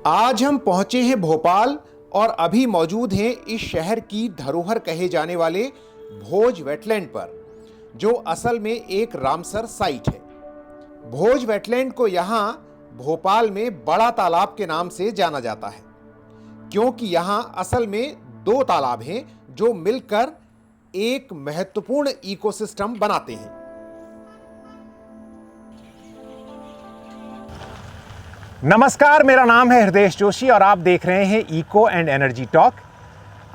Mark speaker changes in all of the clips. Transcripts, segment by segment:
Speaker 1: आज हम पहुंचे हैं भोपाल और अभी मौजूद हैं इस शहर की धरोहर कहे जाने वाले भोज वेटलैंड पर, जो असल में एक रामसर साइट है। भोज वेटलैंड को यहाँ भोपाल में बड़ा तालाब के नाम से जाना जाता है, क्योंकि यहाँ असल में दो तालाब हैं जो मिलकर एक महत्वपूर्ण इकोसिस्टम बनाते हैं। नमस्कार, मेरा नाम है हृदय जोशी और आप देख रहे हैं इको एंड एनर्जी टॉक।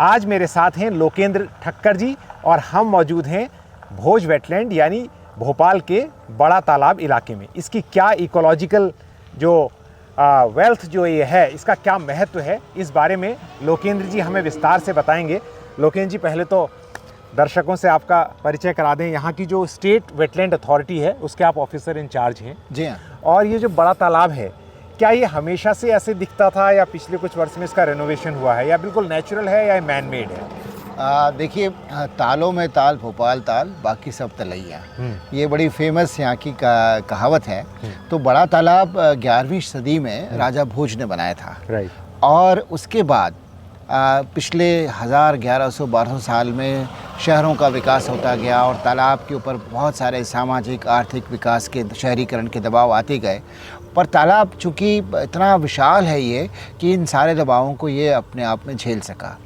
Speaker 1: आज मेरे साथ हैं लोकेंद्र ठक्कर जी और हम मौजूद हैं भोज वेटलैंड यानी भोपाल के बड़ा तालाब इलाके में। इसकी क्या इकोलॉजिकल जो वेल्थ जो ये है, इसका क्या महत्व है, इस बारे में लोकेंद्र जी हमें विस्तार से बताएंगे। लोकेंद्र जी, पहले तो दर्शकों से आपका परिचय करा दें। यहाँ की जो स्टेट वेटलैंड अथॉरिटी है उसके आप ऑफिसर इंचार्ज हैं। जी हाँ। और ये जो बड़ा तालाब है, क्या ये हमेशा से ऐसे दिखता था या पिछले कुछ वर्ष में इसका रेनोवेशन हुआ है, या बिल्कुल नेचुरल है या मैन मेड है?
Speaker 2: देखिए, तालों में ताल, भोपाल ताल, बाकी सब तलैया, ये बड़ी फेमस यहाँ की कहावत है। तो बड़ा तालाब 11वीं सदी में राजा भोज ने बनाया था। राइट। और उसके बाद पिछले 1100-1200 साल में शहरों का विकास होता गया और तालाब के ऊपर बहुत सारे सामाजिक आर्थिक विकास के, शहरीकरण के दबाव आते गए। पर तालाब चूँकि इतना विशाल है ये कि इन सारे दबावों को ये अपने आप में झेल सका।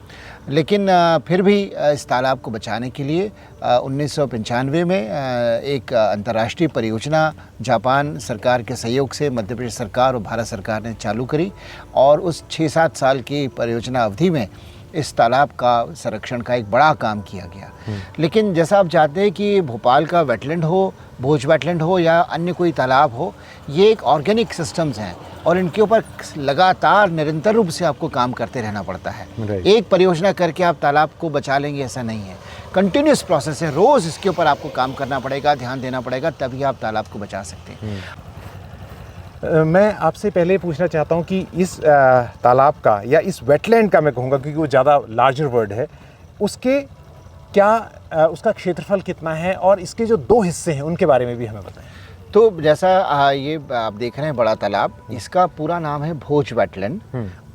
Speaker 2: लेकिन फिर भी इस तालाब को बचाने के लिए 1995 में एक अंतर्राष्ट्रीय परियोजना जापान सरकार के सहयोग से मध्य प्रदेश सरकार और भारत सरकार ने चालू करी, और उस 6-7 साल की परियोजना अवधि में इस तालाब का संरक्षण का एक बड़ा काम किया गया। लेकिन जैसा आप जानते हैं कि भोपाल का वेटलैंड हो, भोज वेटलैंड हो या अन्य कोई तालाब हो, ये एक ऑर्गेनिक सिस्टम्स हैं और इनके ऊपर लगातार निरंतर रूप से आपको काम करते रहना पड़ता है। एक परियोजना करके आप तालाब को बचा लेंगे, ऐसा नहीं है। कंटिन्यूस प्रोसेस है, रोज़ इसके ऊपर आपको काम करना पड़ेगा, ध्यान देना पड़ेगा, तभी आप तालाब को बचा सकते हैं।
Speaker 1: मैं आपसे पहले पूछना चाहता हूं कि इस तालाब का या इस वेटलैंड का, मैं कहूँगा क्योंकि वो ज़्यादा लार्जर वर्ड है, उसके क्या उसका क्षेत्रफल कितना है और इसके जो दो हिस्से हैं उनके बारे में भी हमें बताएं।
Speaker 2: तो जैसा ये आप देख रहे हैं बड़ा तालाब, इसका पूरा नाम है भोज वेटलैंड।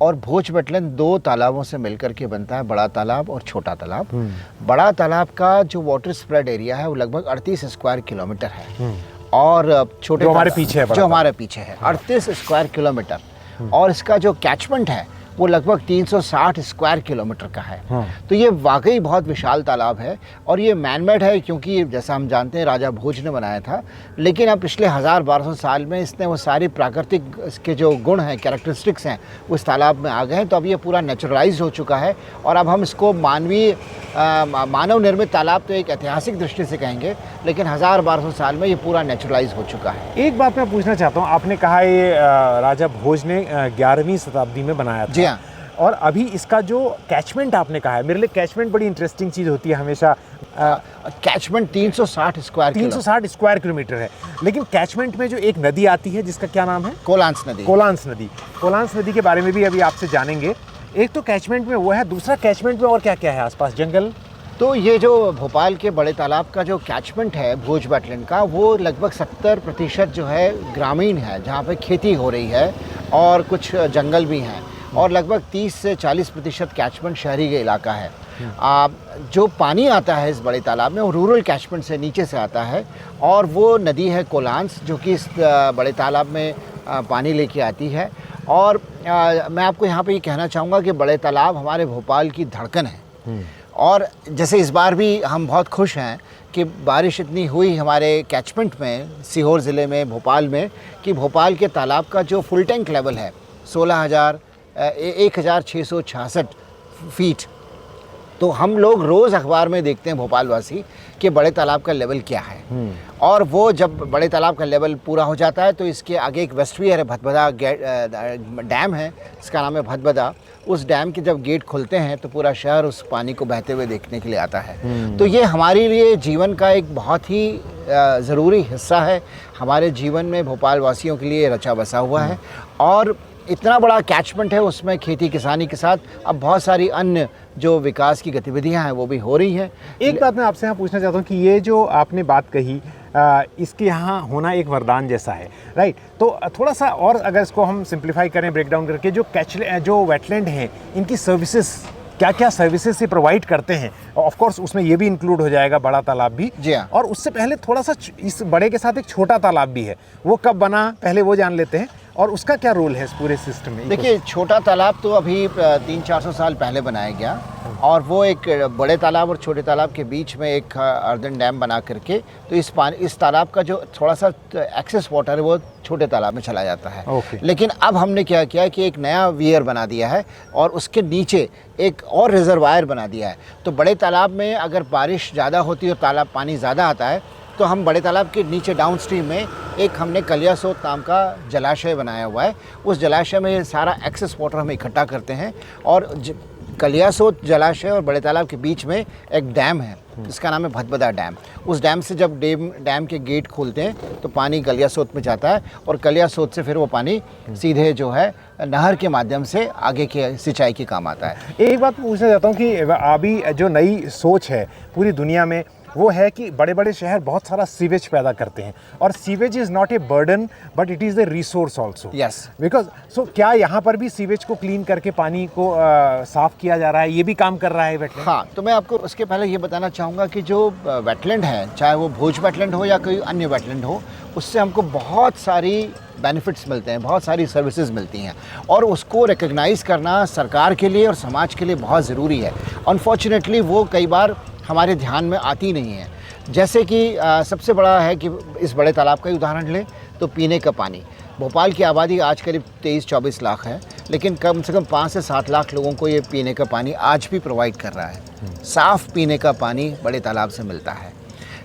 Speaker 2: और भोज वेटलैंड दो तालाबों से मिलकर के बनता है, बड़ा तालाब और छोटा तालाब। बड़ा तालाब का जो वाटर स्प्रेड एरिया है वो लगभग 38 स्क्वायर किलोमीटर है, और छोटे
Speaker 1: जो हमारे पीछे
Speaker 2: है 38 स्क्वायर किलोमीटर, और इसका जो कैचमेंट है वो लगभग 360 स्क्वायर किलोमीटर का है। तो ये वाकई बहुत विशाल तालाब है, और ये मैनमेड है क्योंकि जैसा हम जानते हैं राजा भोज ने बनाया था। लेकिन अब पिछले 1000-1200 साल में इसने वो सारी प्राकृतिक इसके जो गुण हैं, कैरेक्टरिस्टिक्स हैं, वो इस तालाब में आ गए हैं। तो अब ये पूरा नेचुरलाइज हो चुका है, और अब हम इसको मानव निर्मित तालाब तो एक ऐतिहासिक दृष्टि से कहेंगे, लेकिन 1000-1200 साल में ये पूरा नेचुरलाइज हो चुका है।
Speaker 1: एक बात मैं पूछना चाहता हूँ, आपने कहा ये राजा भोज ने 11वीं शताब्दी में बनाया था। और अभी इसका जो कैचमेंट आपने कहा है, मेरे लिए कैचमेंट बड़ी इंटरेस्टिंग चीज़ होती है हमेशा।
Speaker 2: कैचमेंट 360
Speaker 1: स्क्वायर किलोमीटर है, लेकिन कैचमेंट में जो एक नदी आती है जिसका क्या नाम है?
Speaker 2: कोलांस नदी।
Speaker 1: कोलांस नदी के बारे में भी अभी आपसे जानेंगे। एक तो कैचमेंट में वो है, दूसरा कैचमेंट में और क्या क्या है आसपास? जंगल।
Speaker 2: तो ये जो भोपाल के बड़े तालाब का जो कैचमेंट है भोज वेटलैंड का, वो लगभग 70% जो है ग्रामीण है, जहाँ पे खेती हो रही है, और कुछ जंगल भी हैं, और लगभग 30 से 40% कैचमेंट शहरी का इलाका है। जो पानी आता है इस बड़े तालाब में वो रूरल कैचमेंट से नीचे से आता है, और वो नदी है कोलांस, जो कि इस बड़े तालाब में पानी लेके आती है। और मैं आपको यहाँ पे ये कहना चाहूँगा कि बड़े तालाब हमारे भोपाल की धड़कन है। और जैसे इस बार भी हम बहुत खुश हैं कि बारिश इतनी हुई हमारे कैचमेंट में, सीहोर ज़िले में, भोपाल में, कि भोपाल के तालाब का जो फुल टैंक लेवल है 16,666 फीट। तो हम लोग रोज़ अखबार में देखते हैं भोपालवासी कि बड़े तालाब का लेवल क्या है। और वो जब बड़े तालाब का लेवल पूरा हो जाता है तो इसके आगे एक वेस्टवियर है, भदभदा डैम है, इसका नाम है भदभदा। उस डैम के जब गेट खुलते हैं तो पूरा शहर उस पानी को बहते हुए देखने के लिए आता है। तो ये हमारे लिए जीवन का एक बहुत ही ज़रूरी हिस्सा है। हमारे जीवन में भोपाल वासियों के लिए रचा बसा हुआ है, और इतना बड़ा कैचमेंट है, उसमें खेती किसानी के साथ अब बहुत सारी अन्य जो विकास की गतिविधियां हैं वो भी हो रही हैं।
Speaker 1: एक बात मैं आपसे यहाँ पूछना चाहता हूँ कि ये जो आपने बात कही इसके यहाँ होना एक वरदान जैसा है, राइट। तो थोड़ा सा और अगर इसको हम सिंप्लीफाई करें, ब्रेक डाउन करके, जो वेटलैंड हैं इनकी सर्विसेज क्या क्या सर्विसेज से प्रोवाइड करते हैं, ऑफ कोर्स उसमें ये भी इंक्लूड हो जाएगा बड़ा तालाब भी।
Speaker 2: जी हाँ।
Speaker 1: और उससे पहले थोड़ा सा इस बड़े के साथ एक छोटा तालाब भी है, वो कब बना पहले वो जान लेते हैं और उसका क्या रोल है इस पूरे सिस्टम में।
Speaker 2: देखिए, छोटा तालाब तो अभी 300-400 साल पहले बनाया गया, और वो एक बड़े तालाब और छोटे तालाब के बीच में एक अर्दन डैम बना करके, तो इस तालाब का जो थोड़ा सा एक्सेस वाटर है वो छोटे तालाब में चला जाता है। लेकिन अब हमने क्या किया कि एक नया वियर बना दिया है और उसके नीचे एक और रिजर्वायर बना दिया है। तो बड़े तालाब में अगर बारिश ज़्यादा होती है और तालाब पानी ज़्यादा आता है, तो हम बड़े तालाब के नीचे डाउन स्ट्रीम में एक हमने कलियासोत नाम का जलाशय बनाया हुआ है। उस जलाशय में सारा एक्सेस वाटर हम इकट्ठा करते हैं, और कलियासोत जलाशय और बड़े तालाब के बीच में एक डैम है, इसका नाम है भदभदा डैम। उस डैम से जब डैम के गेट खोलते हैं तो पानी कलियासोत में जाता है, और कलियासोत से फिर वो पानी सीधे जो है नहर के माध्यम से आगे के सिंचाई के काम आता है।
Speaker 1: एक बात पूछना चाहता हूँ कि अभी जो नई सोच है पूरी दुनिया में, वो है कि बड़े बड़े शहर बहुत सारा सीवेज पैदा करते हैं, और sewage is not a burden but it is a resource also.
Speaker 2: Yes,
Speaker 1: because so क्या यहाँ पर भी सीवेज को क्लीन करके पानी को साफ किया जा रहा है, ये भी काम कर रहा है वेटलैंड?
Speaker 2: हाँ, तो मैं आपको उसके पहले ये बताना चाहूँगा कि जो वेटलैंड है, चाहे वो भोज वेटलैंड हो या कोई अन्य वेटलैंड हो, उससे हमको बहुत सारी बेनिफिट्स मिलते हैं, बहुत सारी सर्विसेज मिलती हैं, और उसको रिकग्नाइज़ करना सरकार के लिए और समाज के लिए बहुत ज़रूरी है। अनफॉर्चुनेटली वो कई बार हमारे ध्यान में आती नहीं है। जैसे कि सबसे बड़ा है कि इस बड़े तालाब का ही उदाहरण लें तो पीने का पानी। भोपाल की आबादी आज करीब 23-24 लाख है, लेकिन कम से कम 5 से 7 लाख लोगों को ये पीने का पानी आज भी प्रोवाइड कर रहा है। साफ़ पीने का पानी बड़े तालाब से मिलता है।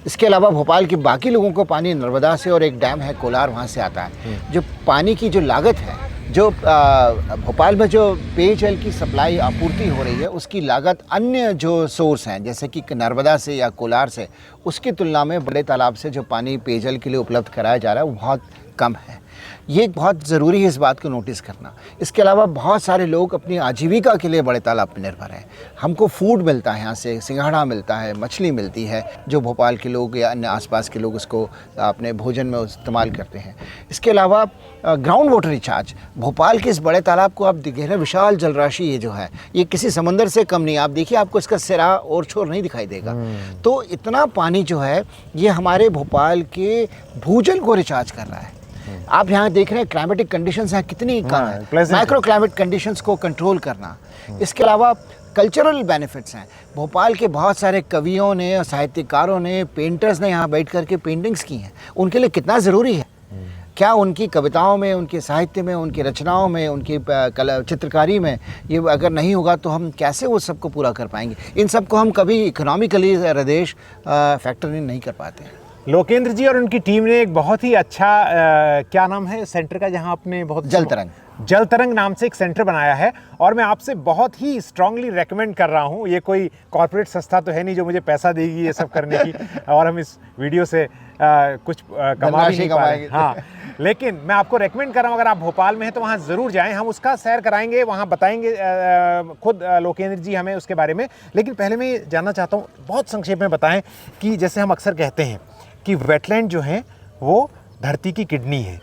Speaker 2: इसके अलावा भोपाल के बाकी लोगों को पानी नर्मदा से, और एक डैम है कोलार, वहाँ से आता है। जो पानी की जो लागत है, जो भोपाल में जो पेयजल की सप्लाई आपूर्ति हो रही है, उसकी लागत अन्य जो सोर्स हैं जैसे कि नर्मदा से या कोलार से, उसकी तुलना में बड़े तालाब से जो पानी पेयजल के लिए उपलब्ध कराया जा रहा है वो बहुत कम है। ये बहुत ज़रूरी है इस बात को नोटिस करना। इसके अलावा बहुत सारे लोग अपनी आजीविका के लिए बड़े तालाब पर निर्भर हैं। हमको फूड मिलता है यहाँ से, सिंघाड़ा मिलता है, मछली मिलती है, जो भोपाल के लोग या अन्य आसपास के लोग उसको अपने भोजन में इस्तेमाल करते हैं। इसके अलावा ग्राउंड वाटर रिचार्ज, भोपाल के इस बड़े तालाब को आप देखें ना, विशाल जलराशि ये जो है, ये किसी समंदर से कम नहीं। आप देखिए, आपको इसका सिरा और छोर नहीं दिखाई देगा। तो इतना पानी जो है ये हमारे भोपाल के भूजल को रिचार्ज कर रहा है। आप यहाँ देख रहे हैं क्लाइमेटिक कंडीशंस हैं कितनी कम है, माइक्रो क्लाइमेट कंडीशंस को कंट्रोल करना। इसके अलावा कल्चरल बेनिफिट्स हैं। भोपाल के बहुत सारे कवियों ने, साहित्यकारों ने, पेंटर्स ने यहाँ बैठ कर के पेंटिंग्स की हैं। उनके लिए कितना ज़रूरी है, क्या उनकी कविताओं में, उनके साहित्य में, उनकी रचनाओं में, उनकी कला चित्रकारी में ये अगर नहीं होगा तो हम कैसे वो सबको पूरा कर पाएंगे। इन सबको हम कभी इकोनॉमिकली रदेश फैक्टर नहीं कर पाते हैं।
Speaker 1: लोकेंद्र जी और उनकी टीम ने एक बहुत ही अच्छा क्या नाम है सेंटर का, जहां आपने बहुत जल तरंग नाम से एक सेंटर बनाया है, और मैं आपसे बहुत ही स्ट्रांगली रेकमेंड कर रहा हूं। ये कोई कॉर्पोरेट संस्था तो है नहीं जो मुझे पैसा देगी ये सब करने की, और हम इस वीडियो से कुछ कमा भी नहीं पाएंगे। हाँ, लेकिन मैं आपको रेकमेंड कर रहा हूँ, अगर आप भोपाल में हैं तो वहाँ ज़रूर जाएं। हम उसका सैर कराएंगे, वहाँ बताएंगे खुद लोकेंद्र जी हमें उसके बारे में। लेकिन पहले मैं ये जानना चाहता हूँ, बहुत संक्षेप में बताएं कि जैसे हम अक्सर कहते हैं कि वेटलैंड जो है वो धरती की किडनी है,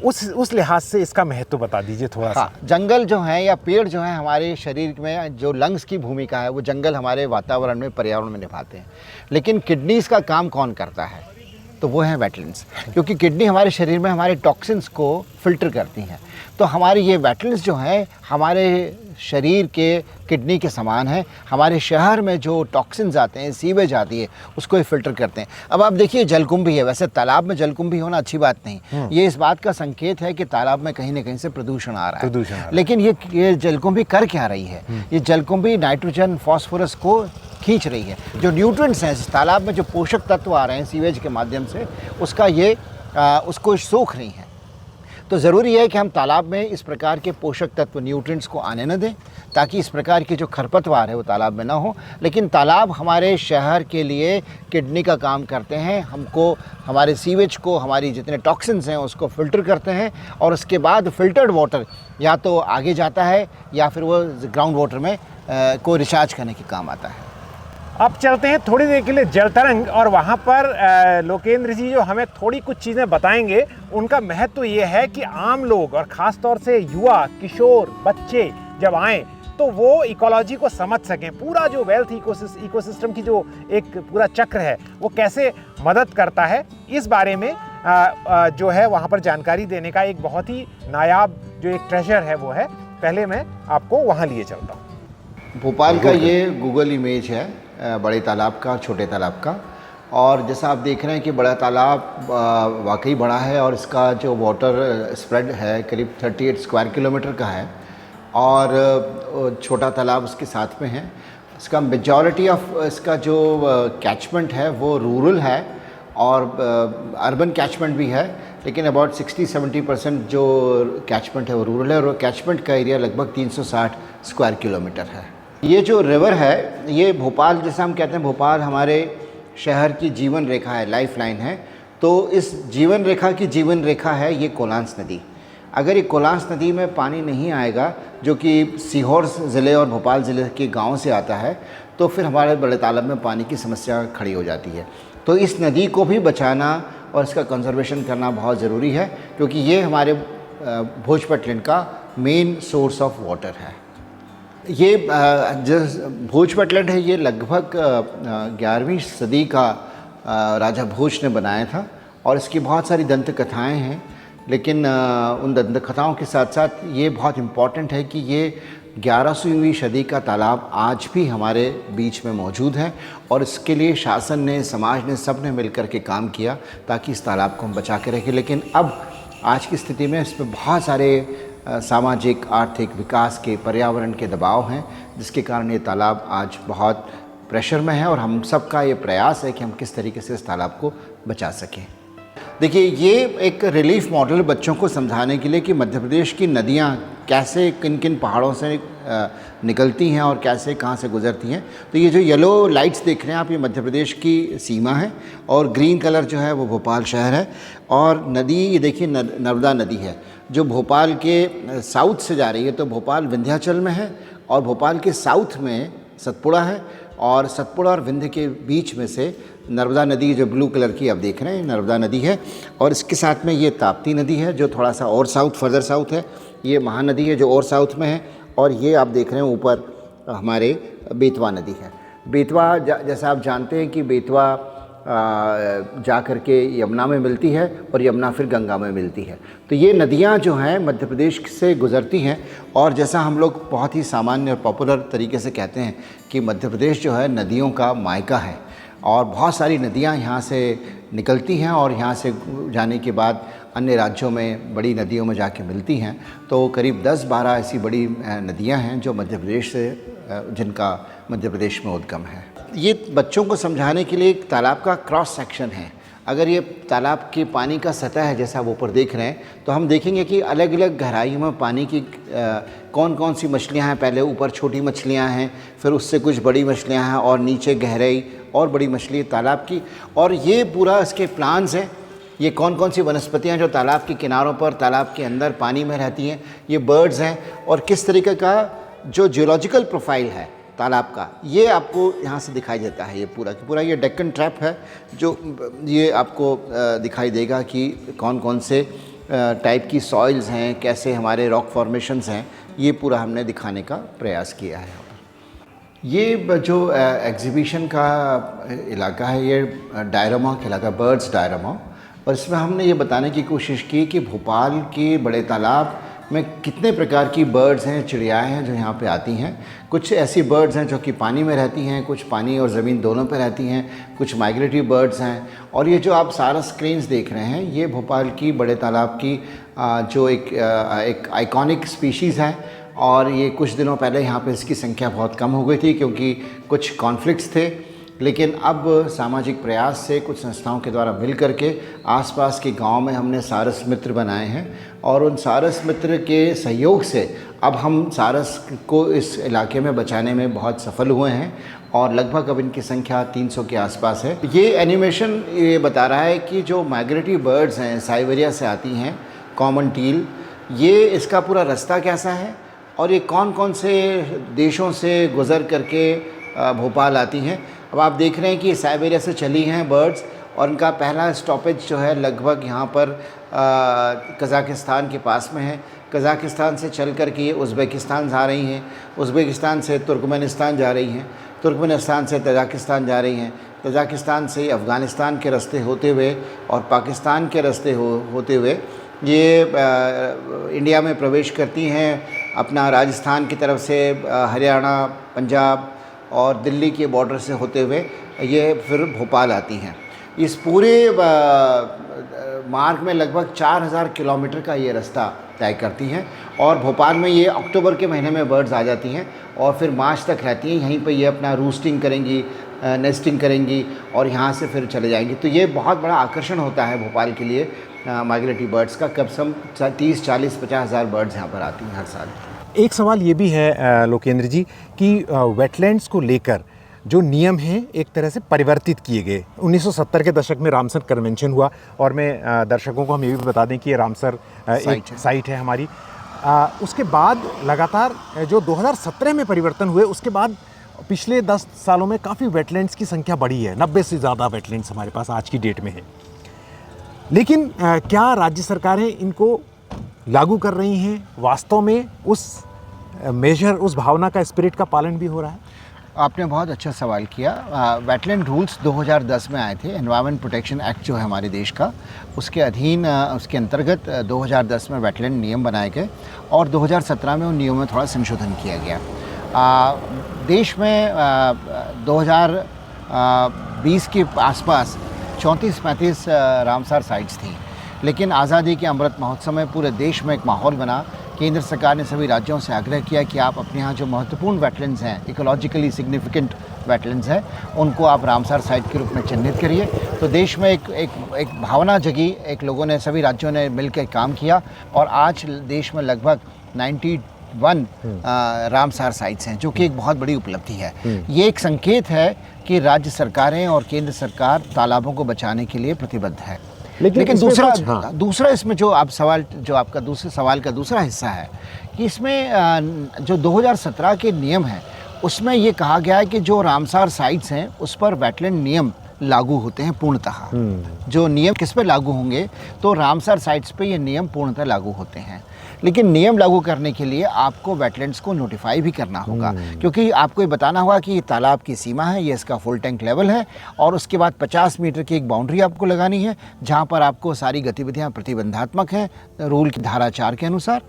Speaker 1: उस लिहाज से इसका महत्व बता दीजिए थोड़ा सा।
Speaker 2: जंगल जो है या पेड़ जो है हमारे शरीर में जो लंग्स की भूमिका है, वो जंगल हमारे वातावरण में, पर्यावरण में निभाते हैं। लेकिन किडनीज का काम कौन करता है? तो वो है वेटलैंड्स, क्योंकि किडनी हमारे शरीर में हमारे टॉक्सिन्स को फिल्टर करती हैं। तो हमारे ये वेटलैंड्स जो हैं हमारे शरीर के किडनी के समान है। हमारे शहर में जो टॉक्सिन्स आते हैं, सीवेज आती है, उसको फिल्टर करते हैं। अब आप देखिए, जलकुंभी है, वैसे तालाब में जलकुंभी होना अच्छी बात नहीं, ये इस बात का संकेत है कि तालाब में कहीं ना कहीं से प्रदूषण आ रहा है। लेकिन ये जलकुंभी कर क्या रही है? ये जलकुंभी नाइट्रोजन, फॉस्फोरस को खींच रही है। जो न्यूट्रिएंट्स हैं इस तालाब में, जो पोषक तत्व आ रहे हैं सीवेज के माध्यम से, उसका ये उसको सोख रही हैं। तो ज़रूरी है कि हम तालाब में इस प्रकार के पोषक तत्व, न्यूट्रिएंट्स को आने न दें, ताकि इस प्रकार की जो खरपतवार है वो तालाब में ना हो। लेकिन तालाब हमारे शहर के लिए किडनी का काम करते हैं। हमको, हमारे सीवेज को, हमारी जितने टॉक्सिन्स हैं उसको फ़िल्टर करते हैं, और उसके बाद फ़िल्टर्ड वाटर या तो आगे जाता है या फिर वो ग्राउंड वाटर में को रिचार्ज करने के काम आता है।
Speaker 1: अब चलते हैं थोड़ी देर के लिए जल तरंग, और वहाँ पर लोकेंद्र जी जो हमें थोड़ी कुछ चीज़ें बताएंगे। उनका महत्व ये है कि आम लोग और ख़ास तौर से युवा, किशोर, बच्चे जब आएँ तो वो इकोलॉजी को समझ सकें। पूरा जो वेल्थ इकोसिस्टम की जो एक पूरा चक्र है वो कैसे मदद करता है, इस बारे में जो है वहाँ पर जानकारी देने का एक बहुत ही नायाब जो एक ट्रेजर है वो है। पहले मैं आपको वहाँ लिए चलता हूँ।
Speaker 2: भोपाल का ये गूगल इमेज है बड़े तालाब का, छोटे तालाब का। और जैसा आप देख रहे हैं कि बड़ा तालाब वाकई बड़ा है और इसका जो वाटर स्प्रेड है करीब 38 स्क्वायर किलोमीटर का है, और छोटा तालाब उसके साथ में है। इसका मेजॉरिटी ऑफ इसका जो कैचमेंट है वो रूरल है और अर्बन कैचमेंट भी है, लेकिन अबाउट 60-70% जो कैचमेंट है वो रूरल है, और कैचमेंट का एरिया लगभग 360 स्क्वायर किलोमीटर है। ये जो रिवर है ये भोपाल, जैसा हम कहते हैं भोपाल हमारे शहर की जीवन रेखा है, लाइफ लाइन है। तो इस जीवन रेखा की जीवन रेखा है ये कोलांस नदी। अगर ये कोलांस नदी में पानी नहीं आएगा, जो कि सीहोर ज़िले और भोपाल ज़िले के गाँव से आता है, तो फिर हमारे बड़े तालाब में पानी की समस्या खड़ी हो जाती है। तो इस नदी को भी बचाना और इसका कंजर्वेशन करना बहुत ज़रूरी है, क्योंकि ये हमारे भोज वेटलैंड का मेन सोर्स ऑफ वाटर है। ये जो भोज वेटलैंड है ये लगभग 11वीं सदी का राजा भोज ने बनाया था, और इसकी बहुत सारी दंत कथाएँ हैं। लेकिन उन दंत कथाओं के साथ साथ ये बहुत इम्पॉर्टेंट है कि ये 11वीं सदी का तालाब आज भी हमारे बीच में मौजूद है, और इसके लिए शासन ने, समाज ने, सब ने मिलकर के काम किया ताकि इस तालाब को हम बचा के रखें। लेकिन अब आज की स्थिति में इस पर बहुत सारे सामाजिक, आर्थिक, विकास के, पर्यावरण के दबाव हैं, जिसके कारण ये तालाब आज बहुत प्रेशर में है, और हम सब का ये प्रयास है कि हम किस तरीके से इस तालाब को बचा सकें। देखिए, ये एक रिलीफ मॉडल बच्चों को समझाने के लिए कि मध्य प्रदेश की नदियाँ कैसे किन किन पहाड़ों से निकलती हैं और कैसे कहाँ से गुजरती हैं। तो ये जो येलो लाइट्स देख रहे हैं आप, ये मध्य प्रदेश की सीमा है, और ग्रीन कलर जो है वो भोपाल शहर है। और नदी ये देखिए नर्मदा नदी है, जो भोपाल के साउथ से जा रही है। तो भोपाल विंध्याचल में है, और भोपाल के साउथ में सतपुड़ा है, और सतपुड़ा और विंध्य के बीच में से नर्मदा नदी जो ब्लू कलर की आप देख रहे हैं, नर्मदा नदी है। और इसके साथ में ये ताप्ती नदी है जो थोड़ा सा और साउथ, फर्दर साउथ है। ये महानदी है जो और साउथ में है, और ये आप देख रहे हैं ऊपर हमारे बेतवा नदी है। बेतवा जैसा आप जानते हैं कि बेतवा जा कर के यमुना में मिलती है, और यमुना फिर गंगा में मिलती है। तो ये नदियाँ जो हैं मध्य प्रदेश से गुज़रती हैं, और जैसा हम लोग बहुत ही सामान्य और पॉपुलर तरीके से कहते हैं कि मध्य प्रदेश जो है नदियों का मायका है, और बहुत सारी नदियाँ यहाँ से निकलती हैं, और यहाँ से जाने के बाद अन्य राज्यों में बड़ी नदियों में जाके मिलती हैं। तो करीब 10-12 ऐसी बड़ी नदियाँ हैं जो मध्य प्रदेश से, जिनका मध्य प्रदेश में उद्गम है। ये बच्चों को समझाने के लिए एक तालाब का क्रॉस सेक्शन है। अगर ये तालाब के पानी का सतह है जैसा आप ऊपर देख रहे हैं, तो हम देखेंगे कि अलग अलग गहराइयों में पानी की कौन कौन सी मछलियाँ हैं। पहले ऊपर छोटी मछलियाँ हैं, फिर उससे कुछ बड़ी मछलियाँ हैं, और नीचे गहराई और बड़ी मछली तालाब की। और ये पूरा इसके प्लान्स हैं, ये कौन कौन सी वनस्पतियाँ जो तालाब के किनारों पर, तालाब के अंदर पानी में रहती हैं, ये बर्ड्स हैं, और किस तरीके का जो जियोलॉजिकल प्रोफाइल है तालाब का, ये आपको यहाँ से दिखाई देता है। ये पूरा कि पूरा ये डेक्कन ट्रैप है, जो ये आपको दिखाई देगा कि कौन कौन से टाइप की सॉइल्स हैं, कैसे हमारे रॉक फॉर्मेशंस हैं, ये पूरा हमने दिखाने का प्रयास किया है। ये जो एग्जीबिशन का इलाका है, ये डायरामा का इलाका, बर्ड्स डायरामा, और इसमें हमने ये बताने की कोशिश की कि भोपाल के बड़े तालाब में कितने प्रकार की बर्ड्स हैं, चिड़ियाएँ हैं जो यहाँ पे आती हैं। कुछ ऐसी बर्ड्स हैं जो कि पानी में रहती हैं, कुछ पानी और ज़मीन दोनों पे रहती हैं, कुछ माइग्रेटरी बर्ड्स हैं। और ये जो आप सारा स्क्रीन्स देख रहे हैं, ये भोपाल की बड़े तालाब की जो एक आइकॉनिक स्पीशीज़ है। और ये कुछ दिनों पहले यहाँ पे इसकी संख्या बहुत कम हो गई थी क्योंकि कुछ कॉन्फ्लिक्ट्स थे, लेकिन अब सामाजिक प्रयास से कुछ संस्थाओं के द्वारा मिल करके आसपास के गांव में हमने सारस मित्र बनाए हैं, और उन सारस मित्र के सहयोग से अब हम सारस को इस इलाके में बचाने में बहुत सफल हुए हैं, और लगभग अब इनकी संख्या 300 के आसपास है। ये एनिमेशन ये बता रहा है कि जो माइग्रेटरी बर्ड्स हैं, साइबेरिया से आती हैं, कॉमन टील, ये इसका पूरा रास्ता कैसा है, और ये कौन कौन से देशों से गुज़र करके भोपाल आती हैं। अब आप देख रहे हैं कि साइबेरिया से चली हैं बर्ड्स और इनका पहला स्टॉपेज जो है लगभग यहाँ पर कज़ाकिस्तान के पास में है। कज़ाकिस्तान से चल कर के ये उज़्बेकिस्तान जा रही हैं, उज़्बेकिस्तान से तुर्कमेनिस्तान जा रही हैं, तुर्कमेनिस्तान से तजाकिस्तान जा रही हैं, तजाकिस्तान से अफ़गानिस्तान के रास्ते होते हुए और पाकिस्तान के रास्ते होते हुए ये इंडिया में प्रवेश करती हैं। अपना राजस्थान की तरफ से हरियाणा, पंजाब और दिल्ली के बॉर्डर से होते हुए ये फिर भोपाल आती हैं। इस पूरे मार्ग में लगभग 4000 किलोमीटर का ये रास्ता तय करती हैं और भोपाल में ये अक्टूबर के महीने में बर्ड्स आ जाती हैं और फिर मार्च तक रहती हैं। यहीं पे ये अपना रूस्टिंग करेंगी, नेस्टिंग करेंगी और यहाँ से फिर चले जाएंगी। तो ये बहुत बड़ा आकर्षण होता है भोपाल के लिए माइग्रेटरी बर्ड्स का। कम से कम 30, 40, 50 हज़ार बर्ड्स यहाँ पर आती हैं हर साल।
Speaker 1: एक सवाल ये भी है लोकेंद्र जी कि वेटलैंड्स को लेकर जो नियम हैं एक तरह से परिवर्तित किए गए। 1970 के दशक में रामसर कन्वेंशन हुआ और मैं दर्शकों को हम ये भी बता दें कि ये रामसर एक साइट है हमारी। उसके बाद लगातार जो 2017 में परिवर्तन हुए, उसके बाद पिछले 10 सालों में काफ़ी वेटलैंड्स की संख्या बढ़ी है। 90 से ज़्यादा वेटलैंड्स हमारे पास आज की डेट में है। लेकिन क्या राज्य सरकारें इनको लागू कर रही हैं? वास्तव में उस मेजर, उस भावना का, स्पिरिट का पालन भी हो रहा है?
Speaker 2: आपने बहुत अच्छा सवाल किया। वेटलैंड रूल्स 2010 में आए थे। एनवायरनमेंट प्रोटेक्शन एक्ट जो है हमारे देश का, उसके अधीन उसके अंतर्गत 2010 में वेटलैंड नियम बनाए गए और 2017 में उन नियमों में थोड़ा संशोधन किया गया। देश में 2020 के आसपास 34-35 रामसर साइट्स थी, लेकिन आज़ादी के अमृत महोत्सव में पूरे देश में एक माहौल बना। केंद्र सरकार ने सभी राज्यों से आग्रह किया कि आप अपने यहाँ जो महत्वपूर्ण वेटलैंड्स हैं, इकोलॉजिकली सिग्निफिकेंट वेटलैंड्स हैं, उनको आप रामसर साइट के रूप में चिन्हित करिए। तो देश में एक भावना जगी, एक लोगों ने, सभी राज्यों ने मिलकर काम किया और आज देश में लगभग 91 रामसर साइट्स हैं, जो कि एक बहुत बड़ी उपलब्धि है। ये एक संकेत है कि राज्य सरकारें और केंद्र सरकार तालाबों को बचाने के लिए प्रतिबद्ध है। लेकिन दूसरा इसमें जो आप सवाल, जो आपका दूसरे सवाल का दूसरा हिस्सा है कि इसमें जो 2017 के नियम हैं उसमें ये कहा गया है कि जो रामसर साइट्स हैं उस पर वेटलैंड नियम लागू होते हैं पूर्णतः। जो नियम किस पे लागू होंगे, तो रामसर साइट्स पे ये नियम पूर्णतः लागू होते हैं। लेकिन नियम लागू करने के लिए आपको वेटलैंड्स को नोटिफाई भी करना होगा, क्योंकि आपको ये बताना होगा कि ये तालाब की सीमा है, ये इसका फुल टैंक लेवल है और उसके बाद 50 मीटर की एक बाउंड्री आपको लगानी है जहाँ पर आपको सारी गतिविधियाँ प्रतिबंधात्मक हैं रूल की धारा 4 के अनुसार।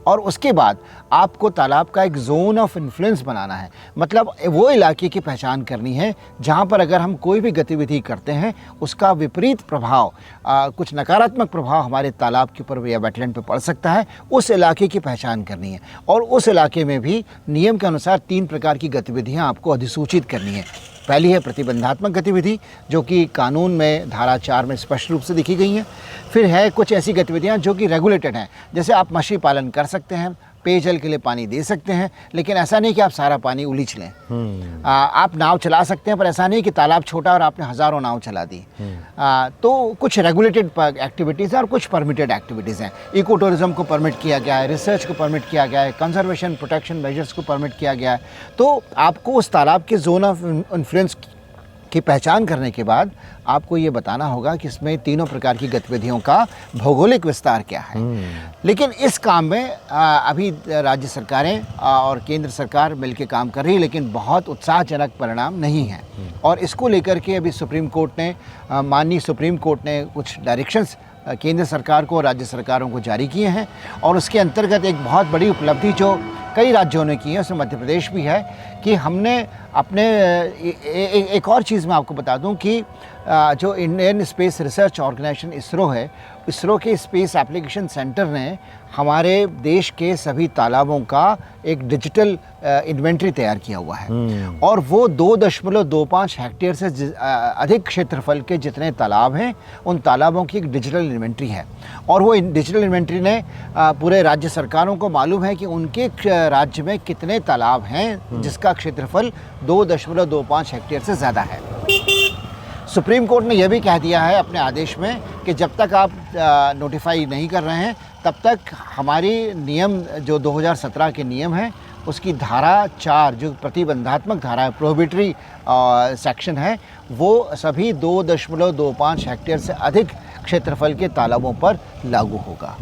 Speaker 2: और उसके बाद आपको तालाब का एक जोन ऑफ इन्फ्लुएंस बनाना है, मतलब वो इलाके की पहचान करनी है जहाँ पर अगर हम कोई भी गतिविधि करते हैं उसका विपरीत प्रभाव, कुछ नकारात्मक प्रभाव हमारे तालाब के ऊपर या वेटलैंड पे पड़ सकता है, उस इलाके की पहचान करनी है। और उस इलाके में भी नियम के अनुसार 3 प्रकार की गतिविधियाँ आपको अधिसूचित करनी है। पहली है प्रतिबंधात्मक गतिविधि, जो कि कानून में धारा 4 में स्पष्ट रूप से लिखी गई हैं। फिर है कुछ ऐसी गतिविधियां जो कि रेगुलेटेड हैं, जैसे आप मछली पालन कर सकते हैं, पेयजल के लिए पानी दे सकते हैं, लेकिन ऐसा नहीं कि आप सारा पानी उलीच लें। आप नाव चला सकते हैं, पर ऐसा नहीं कि तालाब छोटा और आपने हज़ारों नाव चला दी। तो कुछ रेगुलेटेड एक्टिविटीज़ हैं और कुछ परमिटेड एक्टिविटीज़ हैं। इको टूरिज़्म को परमिट किया गया है, रिसर्च को परमिट किया गया है, कंजर्वेशन प्रोटेक्शन मेजर्स को परमिट किया गया है। तो आपको उस तालाब के जोन ऑफ इन्फ्लुएंस की पहचान करने के बाद आपको ये बताना होगा कि इसमें तीनों प्रकार की गतिविधियों का भौगोलिक विस्तार क्या है। लेकिन इस काम में अभी राज्य सरकारें और केंद्र सरकार मिलकर काम कर रही है, लेकिन बहुत उत्साहजनक परिणाम नहीं है। और इसको लेकर के अभी सुप्रीम कोर्ट ने, माननीय सुप्रीम कोर्ट ने कुछ डायरेक्शंस केंद्र सरकार को और राज्य सरकारों को जारी किए हैं। और उसके अंतर्गत एक बहुत बड़ी उपलब्धि जो कई राज्यों ने की है, उसमें मध्य प्रदेश भी है, कि हमने अपने एक और चीज़ मैं आपको बता दूं कि जो Indian space research organisation ISRO है, इसरो के स्पेस एप्लीकेशन सेंटर ने हमारे देश के सभी तालाबों का एक डिजिटल इन्वेंट्री तैयार किया हुआ है। और वो 2.25 हेक्टेयर से अधिक क्षेत्रफल के जितने तालाब हैं, उन तालाबों की एक डिजिटल इन्वेंट्री है। और वो डिजिटल इन्वेंट्री ने पूरे राज्य सरकारों को मालूम है कि उनके राज्य में कितने तालाब हैं जिसका क्षेत्रफल 2.25 हेक्टेयर से ज़्यादा है। सुप्रीम कोर्ट ने यह भी कह दिया है अपने आदेश में कि जब तक आप नोटिफाई नहीं कर रहे हैं, तब तक हमारी नियम जो 2017 के नियम हैं उसकी धारा 4 जो प्रतिबंधात्मक धारा है, प्रोहिबिटरी सेक्शन है, वो सभी 2.25 हेक्टेयर से अधिक क्षेत्रफल के तालाबों पर लागू होगा।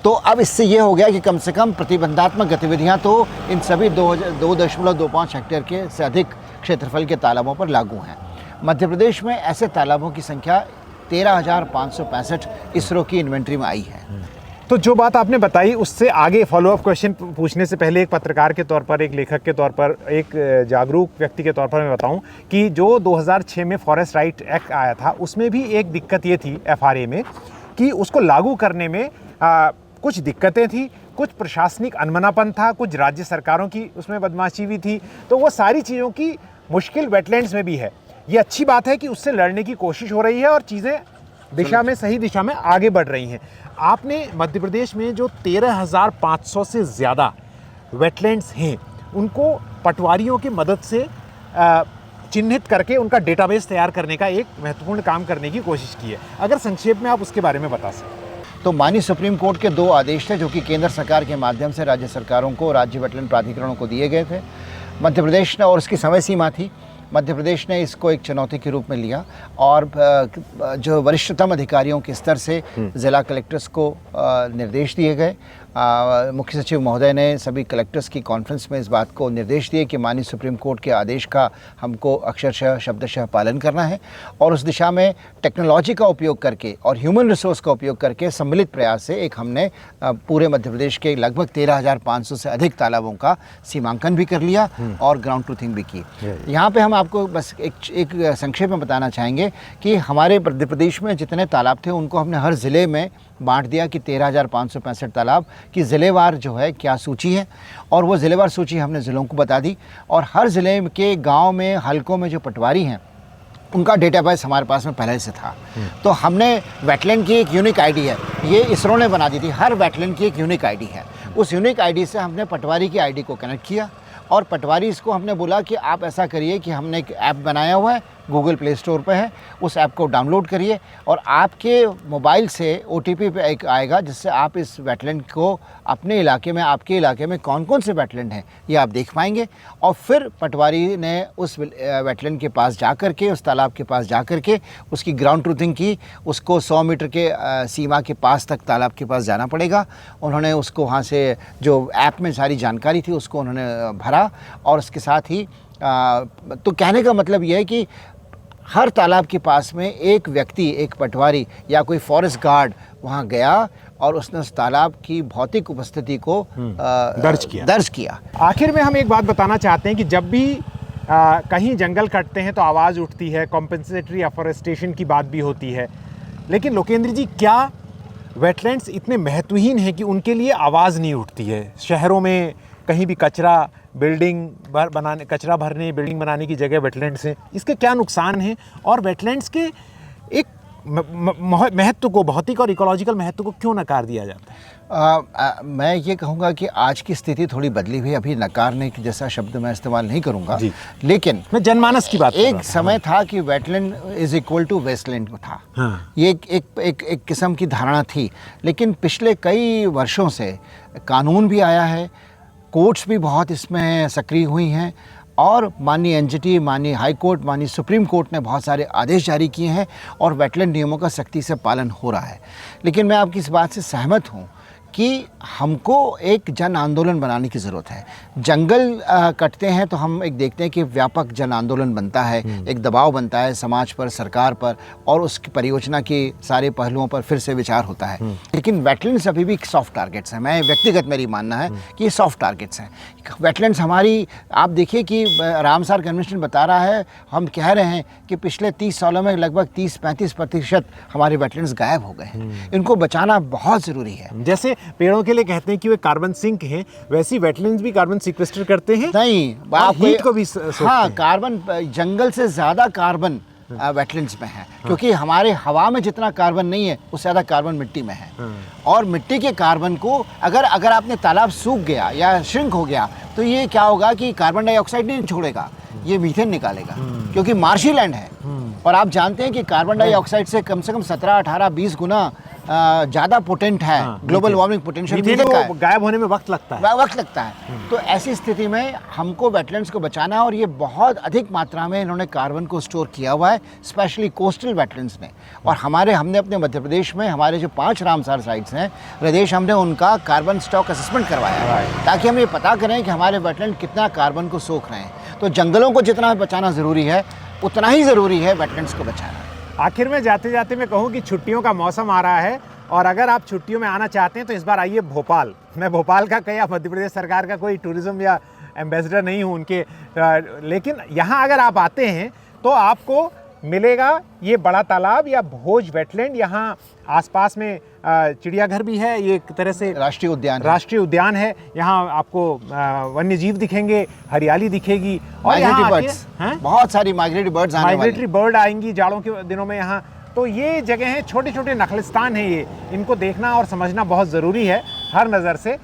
Speaker 2: तो अब इससे ये हो गया कि कम से कम प्रतिबंधात्मक गतिविधियां तो इन सभी 2.25 हेक्टेयर के से अधिक क्षेत्रफल के तालाबों पर लागू हैं। मध्य प्रदेश में ऐसे तालाबों की संख्या 13,565 इसरो की इन्वेंट्री में आई है।
Speaker 1: तो जो बात आपने बताई उससे आगे फॉलोअप क्वेश्चन पूछने से पहले एक पत्रकार के तौर पर, एक लेखक के तौर पर, एक जागरूक व्यक्ति के तौर पर मैं बताऊं कि जो 2006 में फॉरेस्ट राइट एक्ट आया था उसमें भी एक दिक्कत ये थी FRA में कि उसको लागू करने में कुछ दिक्कतें थी, कुछ प्रशासनिक अनमनापन था, कुछ राज्य सरकारों की उसमें बदमाशी भी थी। तो वो सारी चीज़ों की मुश्किल वेटलैंड्स में भी है। ये अच्छी बात है कि उससे लड़ने की कोशिश हो रही है और चीज़ें सही दिशा में आगे बढ़ रही हैं। आपने मध्य प्रदेश में जो 13,500 से ज़्यादा वेटलैंड्स हैं उनको पटवारियों की मदद से चिन्हित करके उनका डेटाबेस तैयार करने का एक महत्वपूर्ण काम करने की कोशिश की है। अगर संक्षेप में आप उसके बारे में बता सकें।
Speaker 2: तो माननीय सुप्रीम कोर्ट के 2 आदेश थे जो कि केंद्र सरकार के माध्यम से राज्य सरकारों को, राज्य वेटलैंड प्राधिकरणों को दिए गए थे। मध्य प्रदेश ने, और उसकी समय सीमा थी, मध्य प्रदेश ने इसको एक चुनौती के रूप में लिया और जो वरिष्ठतम अधिकारियों के स्तर से ज़िला कलेक्टर्स को निर्देश दिए गए। मुख्य सचिव महोदय ने सभी कलेक्टर्स की कॉन्फ्रेंस में इस बात को निर्देश दिए कि माननीय सुप्रीम कोर्ट के आदेश का हमको अक्षरशः शब्दशः पालन करना है और उस दिशा में टेक्नोलॉजी का उपयोग करके और ह्यूमन रिसोर्स का उपयोग करके सम्मिलित प्रयास से एक हमने पूरे मध्य प्रदेश के लगभग 13,500 से अधिक तालाबों का सीमांकन भी कर लिया और ग्राउंड ट्रूथिंग भी की। यहाँ पे हम आपको बस एक संक्षेप में बताना चाहेंगे कि हमारे मध्य प्रदेश में जितने तालाब थे उनको हमने हर ज़िले में बांट दिया कि 13,565 तालाब की ज़िलेवार जो है क्या सूची है, और वो ज़िलेवार सूची हमने ज़िलों को बता दी। और हर ज़िले के गांव में, हलकों में जो पटवारी हैं उनका डेटाबेस हमारे पास में पहले से था। तो हमने वेटलैंड की एक यूनिक आईडी है, ये इसरो ने बना दी थी। हर वेटलैंड की एक यूनिक आईडी है। उस यूनिक आईडी से हमने पटवारी की आईडी को कनेक्ट किया और पटवारी इसको हमने बोला कि आप ऐसा करिए कि हमने एक ऐप बनाया हुआ है, गूगल प्ले स्टोर पे है, उस ऐप को डाउनलोड करिए और आपके मोबाइल से OTP पे एक आएगा जिससे आप इस वेटलैंड को अपने इलाके में, आपके इलाके में कौन कौन से वेटलैंड हैं ये आप देख पाएंगे। और फिर पटवारी ने उस वेटलैंड के पास जा कर के, उस तालाब के पास जा कर के उसकी ग्राउंड ट्रूथिंग की। उसको 100 मीटर के सीमा के पास तक तालाब के पास जाना पड़ेगा। उन्होंने उसको वहाँ से जो ऐप में सारी जानकारी थी उसको उन्होंने भरा और उसके साथ ही तो कहने का मतलब यह है कि हर तालाब के पास में एक व्यक्ति, एक पटवारी या कोई फॉरेस्ट गार्ड वहाँ गया और उसने उस तालाब की भौतिक उपस्थिति को दर्ज किया।
Speaker 1: आखिर में हम एक बात बताना चाहते हैं कि जब भी कहीं जंगल कटते हैं तो आवाज़ उठती है, कॉम्पेंसेटरी एफॉरेस्टेशन की बात भी होती है। लेकिन लोकेंद्र जी, क्या वेटलैंड्स इतने महत्वहीन हैं कि उनके लिए आवाज़ नहीं उठती है? शहरों में कहीं भी कचरा भरने, बिल्डिंग बनाने की जगह वेटलैंड्स हैं, इसके क्या नुकसान हैं और वेटलैंड्स के एक महत्व को, भौतिक और इकोलॉजिकल महत्व को क्यों नकार दिया जाता है?
Speaker 2: मैं ये कहूँगा कि आज की स्थिति थोड़ी बदली हुई। अभी नकारने की जैसा शब्द मैं इस्तेमाल नहीं करूँगा, लेकिन
Speaker 1: मैं जनमानस की बात कर रहा हूँ।
Speaker 2: एक समय था कि wetland is equal to wasteland था। हाँ। ये एक किस्म की धारणा थी, लेकिन पिछले कई वर्षों से कानून भी आया है, कोर्ट्स भी बहुत इसमें सक्रिय हुई हैं और माननीय NGT, माननीय हाई कोर्ट, माननीय सुप्रीम कोर्ट ने बहुत सारे आदेश जारी किए हैं और वेटलैंड नियमों का सख्ती से पालन हो रहा है। लेकिन मैं आपकी इस बात से सहमत हूँ कि हमको एक जन आंदोलन बनाने की ज़रूरत है। जंगल कटते हैं तो हम एक देखते हैं कि व्यापक जन आंदोलन बनता है, एक दबाव बनता है समाज पर, सरकार पर, और उसकी परियोजना के सारे पहलुओं पर फिर से विचार होता है। लेकिन वेटलैंड्स अभी भी सॉफ्ट टारगेट्स हैं। मैं व्यक्तिगत मेरी मानना है कि ये सॉफ्ट टारगेट्स हैं। वेटलैंड्स हमारी, आप देखिए कि रामसार कन्वेंशन बता रहा है, हम कह रहे हैं कि पिछले 30 सालों में लगभग 30-35% हमारे वेटलैंड्स गायब हो गए। इनको बचाना बहुत ज़रूरी है।
Speaker 1: जैसे पेड़ों के लिए कहते हैं कि वे कार्बन सिंक हैं, वैसी वेटलैंड्स भी कार्बन सीक्वेस्टर करते हैं।
Speaker 2: नहीं,
Speaker 1: आप हीट को भी
Speaker 2: हाँ, कार्बन, जंगल से ज़्यादा कार्बन वेटलैंड्स में है। क्योंकि हमारे हवा में जितना कार्बन नहीं है उससे ज़्यादा कार्बन मिट्टी में है। और मिट्टी के कार्बन को अगर आपने तालाब सूख गया या श्रिंक हो गया तो ये क्या होगा कि कार्बन डाइऑक्साइड नहीं छोड़ेगा, ये मीथेन निकालेगा, क्योंकि मार्शी लैंड है। और आप जानते हैं कि कार्बन डाइऑक्साइड से कम 17, 18, 20 गुना ज़्यादा पोटेंट है, global warming potential
Speaker 1: methane
Speaker 2: methane का
Speaker 1: को गायब होने में वक्त लगता है।
Speaker 2: वक्त लगता है। तो ऐसी स्थिति में हमको वेटलैंड्स को बचाना है, और ये बहुत अधिक मात्रा में इन्होंने कार्बन को स्टोर किया हुआ है, स्पेशली कोस्टल वेटलैंड्स ने। और हमने अपने मध्य प्रदेश में हमारे जो 5 रामसार साइट्स हैं प्रदेश, हमने उनका कार्बन स्टॉक असेसमेंट करवाया है, ताकि हम ये पता करें कि हमारे वेटलैंड कितना कार्बन को सोख रहे हैं। तो जंगलों को जितना बचाना ज़रूरी है, उतना ही ज़रूरी है वेटलैंड्स को बचाना।
Speaker 1: आखिर में जाते जाते मैं कहूँ कि छुट्टियों का मौसम आ रहा है, और अगर आप छुट्टियों में आना चाहते हैं तो इस बार आइए भोपाल। मैं भोपाल का या मध्य प्रदेश सरकार का कोई टूरिज़्म या एम्बेसडर नहीं हूँ उनके, लेकिन यहाँ अगर आप आते हैं तो आपको मिलेगा ये बड़ा तालाब या भोज वेटलैंड। यहाँ आसपास में चिड़ियाघर भी है, ये एक तरह से राष्ट्रीय उद्यान है। यहाँ आपको वन्य जीव दिखेंगे, हरियाली दिखेगी, और यहाँ
Speaker 2: बहुत सारी माइग्रेटरी
Speaker 1: बर्ड आएंगी जाड़ों के दिनों में यहाँ। तो ये जगह हैं, छोटे छोटे नखलिस्तान हैं ये, इनको देखना और समझना बहुत ज़रूरी है हर नज़र से।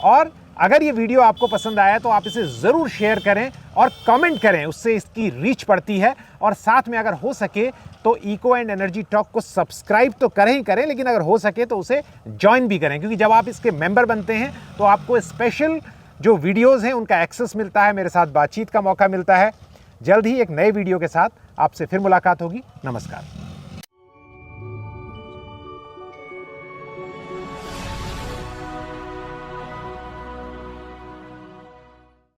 Speaker 1: और अगर ये वीडियो आपको पसंद आया तो आप इसे ज़रूर शेयर करें और कमेंट करें, उससे इसकी रीच बढ़ती है। और साथ में अगर हो सके तो इको एंड एनर्जी टॉक को सब्सक्राइब तो करें ही करें, लेकिन अगर हो सके तो उसे ज्वाइन भी करें, क्योंकि जब आप इसके मेंबर बनते हैं तो आपको स्पेशल जो वीडियोज़ हैं उनका एक्सेस मिलता है, मेरे साथ बातचीत का मौका मिलता है। जल्द ही एक नए वीडियो के साथ आपसे फिर मुलाकात होगी। नमस्कार।